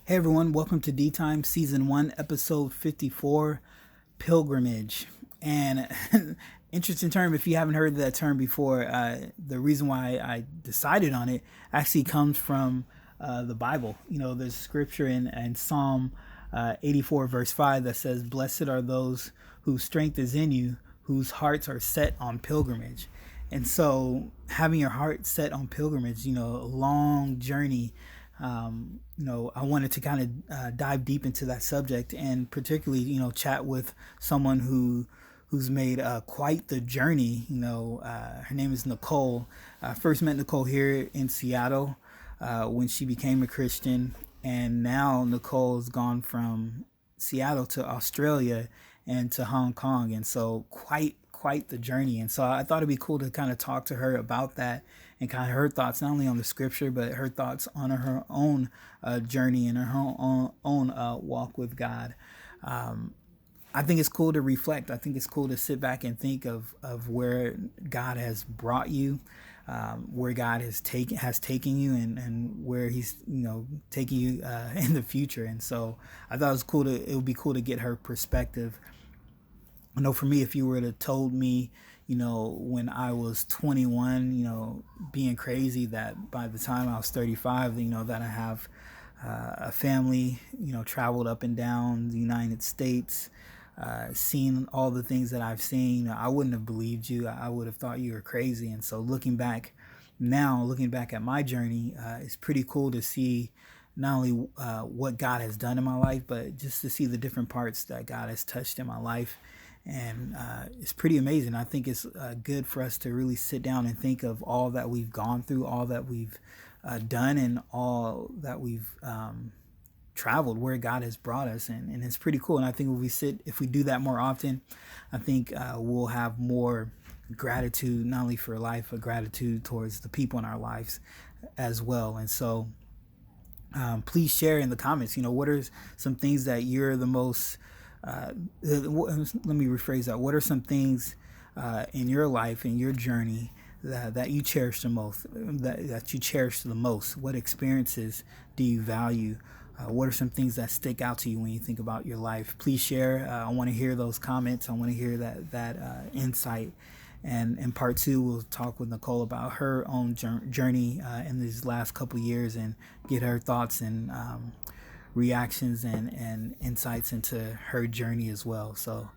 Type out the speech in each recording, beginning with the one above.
Hey everyone, welcome to D Time Season 1, Episode 54, Pilgrimage. And interesting term, if you haven't heard that term before, the reason why I decided on it actually comes from the Bible. You know, there's scripture in Psalm 84, verse 5 that says, "Blessed are those whose strength is in you, whose hearts are set on pilgrimage." And so, having your heart set on pilgrimage, a long journey, I wanted to kind of dive deep into that subject and particularly, chat with someone who's made quite the journey. Her name is Nicole. I first met Nicole here in Seattle when she became a Christian, and now Nicole has gone from Seattle to Australia and to Hong Kong, and so quite the journey. And so I thought it'd be cool to kind of talk to her about that and kind of her thoughts, not only on the scripture, but her thoughts on her own journey and her own walk with God. I think it's cool to reflect. I think it's cool to sit back and think of where God has brought you, where God has taken you, and where He's taking you in the future. And so I thought it would be cool to get her perspective. I know for me, if you were to told me, when I was 21, being crazy, that by the time I was 35, that I have a family, traveled up and down the United States, seen all the things that I've seen, I wouldn't have believed you. I would have thought you were crazy. And so looking back at my journey, it's pretty cool to see not only what God has done in my life, but just to see the different parts that God has touched in my life. And it's pretty amazing. I think it's good for us to really sit down and think of all that we've gone through, all that we've done, and all that we've traveled, where God has brought us. And it's pretty cool. And I think if we do that more often, I think we'll have more gratitude, not only for life, but gratitude towards the people in our lives as well. And so please share in the comments, what are some things that you're the most, let me rephrase that. What are some things in your life, in your journey, that you cherish the most, that you cherish the most? What experiences do you value? What are some things that stick out to you when you think about your life? Please share. I want to hear those comments. I want to hear that insight. And in part two, we'll talk with Nicole about her own journey in these last couple years and get her thoughts and reactions and insights into her journey as well. So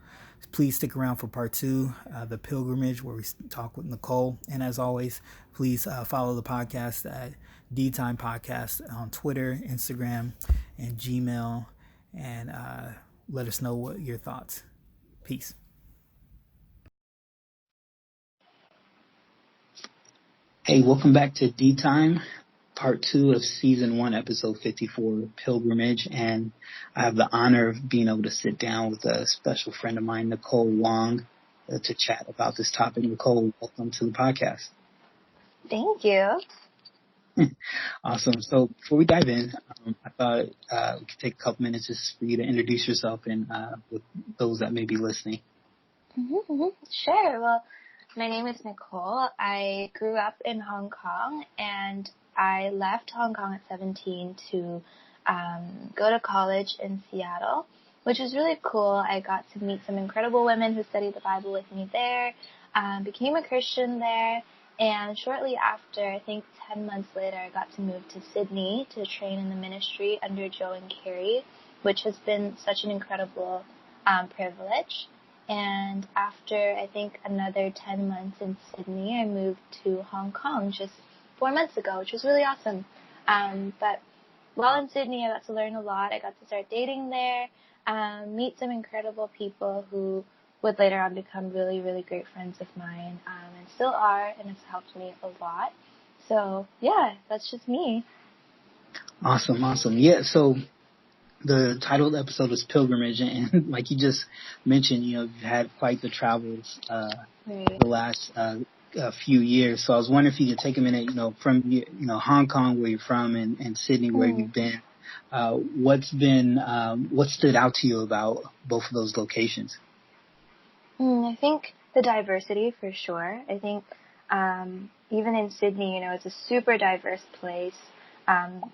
please stick around for part two, the pilgrimage, where we talk with Nicole. And as always, please follow the podcast at D Time Podcast on Twitter, Instagram, and Gmail, and let us know what your thoughts. Peace. Hey, welcome back to D Time, part two of season 1, episode 54, Pilgrimage. And I have the honor of being able to sit down with a special friend of mine, Nicole Wong, to chat about this topic. Nicole, welcome to the podcast. Thank you. Awesome. So before we dive in, I thought we could take a couple minutes just for you to introduce yourself and with those that may be listening. Sure. Well, my name is Nicole. I grew up in Hong Kong, and I left Hong Kong at 17 to go to college in Seattle, which was really cool. I got to meet some incredible women who studied the Bible with me there, became a Christian there, and shortly after, I think 10 months later, I got to move to Sydney to train in the ministry under Joe and Carrie, which has been such an incredible privilege. And after, I think, another 10 months in Sydney, I moved to Hong Kong just 4 months ago, which was really awesome. But while in Sydney, I got to learn a lot. I got to start dating there, meet some incredible people who would later on become really, really great friends of mine, and still are, and it's helped me a lot. So, yeah, that's just me. Awesome. Yeah, so the title of the episode is Pilgrimage, and like you just mentioned, you've had quite the travels Right. the last few years. So I was wondering if you could take a minute, from Hong Kong, where you're from, and Sydney, where you've been. What stood out to you about both of those locations? I think the diversity, for sure. I think even in Sydney, it's a super diverse place.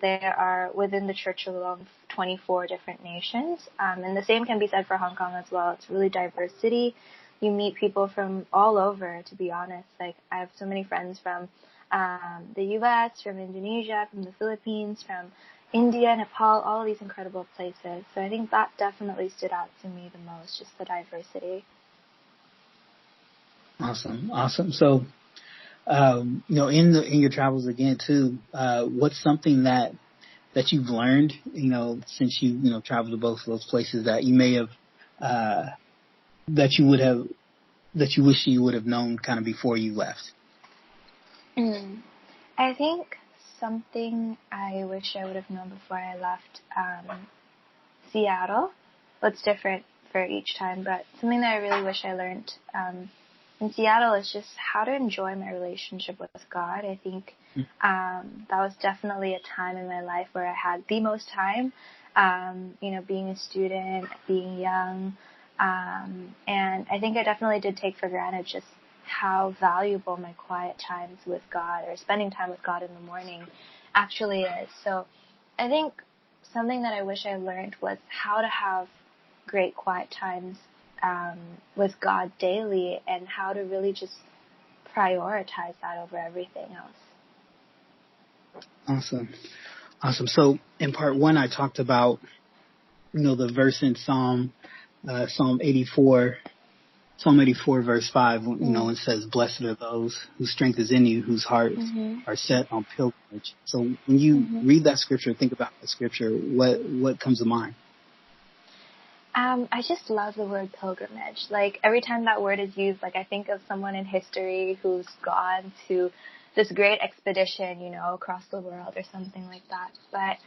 There are, within the church alone, 24 different nations. And the same can be said for Hong Kong as well. It's really diverse city. You meet people from all over, to be honest. Like, I have so many friends from the U.S., from Indonesia, from the Philippines, from India, Nepal, all of these incredible places. So I think that definitely stood out to me the most, just the diversity. Awesome. So, in your travels again too, what's something that you've learned, since you traveled to both of those places that you may have, that you wish you would have known kind of before you left? I think something I wish I would have known before I left Seattle. Well, it's different for each time, but something that I really wish I learned in Seattle is just how to enjoy my relationship with God. I think that was definitely a time in my life where I had the most time, being a student, being young, and I think I definitely did take for granted just how valuable my quiet times with God, or spending time with God in the morning, actually is. So I think something that I wish I learned was how to have great quiet times with God daily, and how to really just prioritize that over everything else. Awesome. So in part one, I talked about, the verse in Psalm 84, verse 5, it says, "Blessed are those whose strength is in you, whose hearts are set on pilgrimage." So when you read that scripture, think about the scripture, what comes to mind? I just love the word pilgrimage. Like, every time that word is used, like, I think of someone in history who's gone to this great expedition, across the world or something like that. But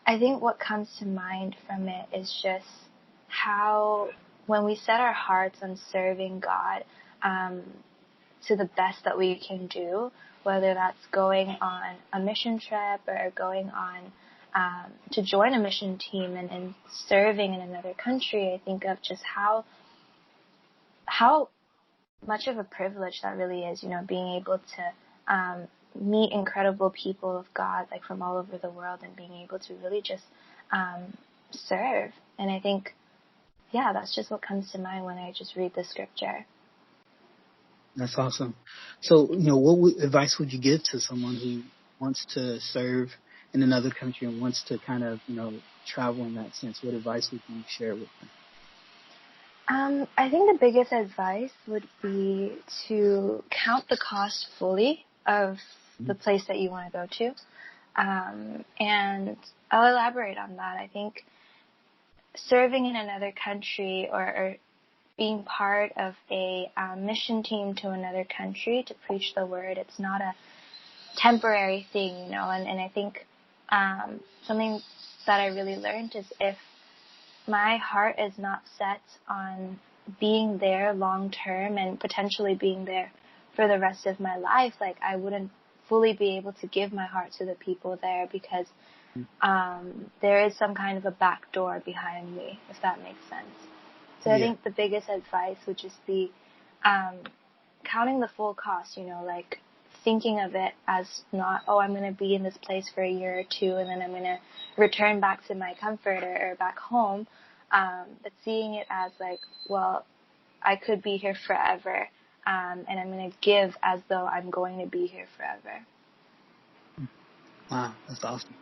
I think what comes to mind from it is just how, when we set our hearts on serving God to the best that we can do, whether that's going on a mission trip or going on to join a mission team and serving in another country, I think of just how much of a privilege that really is, being able to meet incredible people of God, like, from all over the world, and being able to really just serve. And I think, that's just what comes to mind when I just read the scripture. That's awesome. So, what advice would you give to someone who wants to serve in another country and wants to kind of, travel in that sense? What advice would you share with them? I think the biggest advice would be to count the cost fully of the place that you want to go to. And I'll elaborate on that. I think serving in another country, or being part of a mission team to another country to preach the word, it's not a temporary thing, and I think something that I really learned is, if my heart is not set on being there long term and potentially being there for the rest of my life, like, I wouldn't fully be able to give my heart to the people there, because there is some kind of a back door behind me, if that makes sense. So I think the biggest advice would just be counting the full cost, like, thinking of it as not, I'm going to be in this place for a year or two and then I'm going to return back to my comfort or back home, but seeing it as, like, well, I could be here forever, and I'm going to give as though I'm going to be here forever. Wow, that's awesome.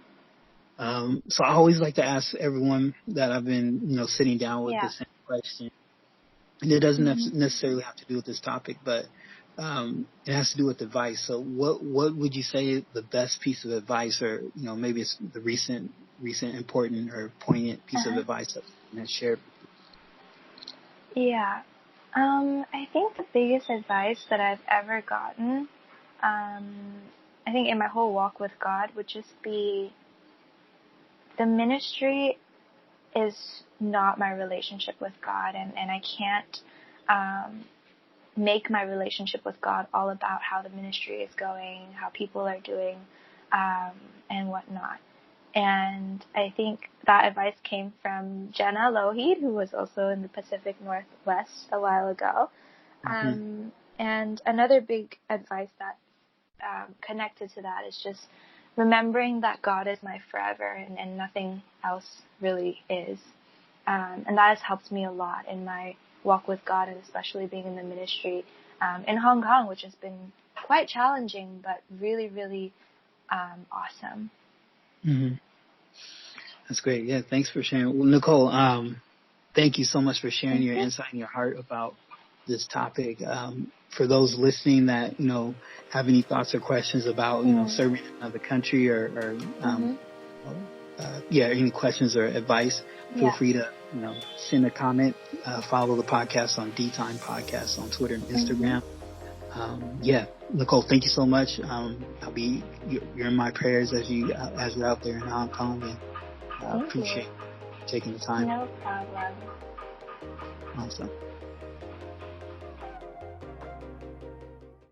So I always like to ask everyone that I've been, sitting down with the same question. And it doesn't necessarily have to do with this topic, but it has to do with advice. So what would you say the best piece of advice, or, maybe it's the recent important or poignant piece of advice that you have shared with you? Yeah. I think the biggest advice that I've ever gotten, I think in my whole walk with God, would just be, the ministry is not my relationship with God, and I can't make my relationship with God all about how the ministry is going, how people are doing, and whatnot. And I think that advice came from Jenna Lougheed, who was also in the Pacific Northwest a while ago. And another big advice that connected to that is just remembering that God is my forever and nothing else really is. And that has helped me a lot in my walk with God, and especially being in the ministry in Hong Kong, which has been quite challenging, but really, really awesome. Mm-hmm. That's great. Yeah, thanks for sharing. Well, Nicole, thank you so much for sharing your insight and your heart about this topic. For those listening that, have any thoughts or questions about, serving in another country or any questions or advice, feel free to, send a comment, follow the podcast on D-Time Podcast on Twitter and Instagram. Nicole, thank you so much. You're in my prayers as you're out there in Hong Kong, and appreciate you taking the time. No problem. Awesome.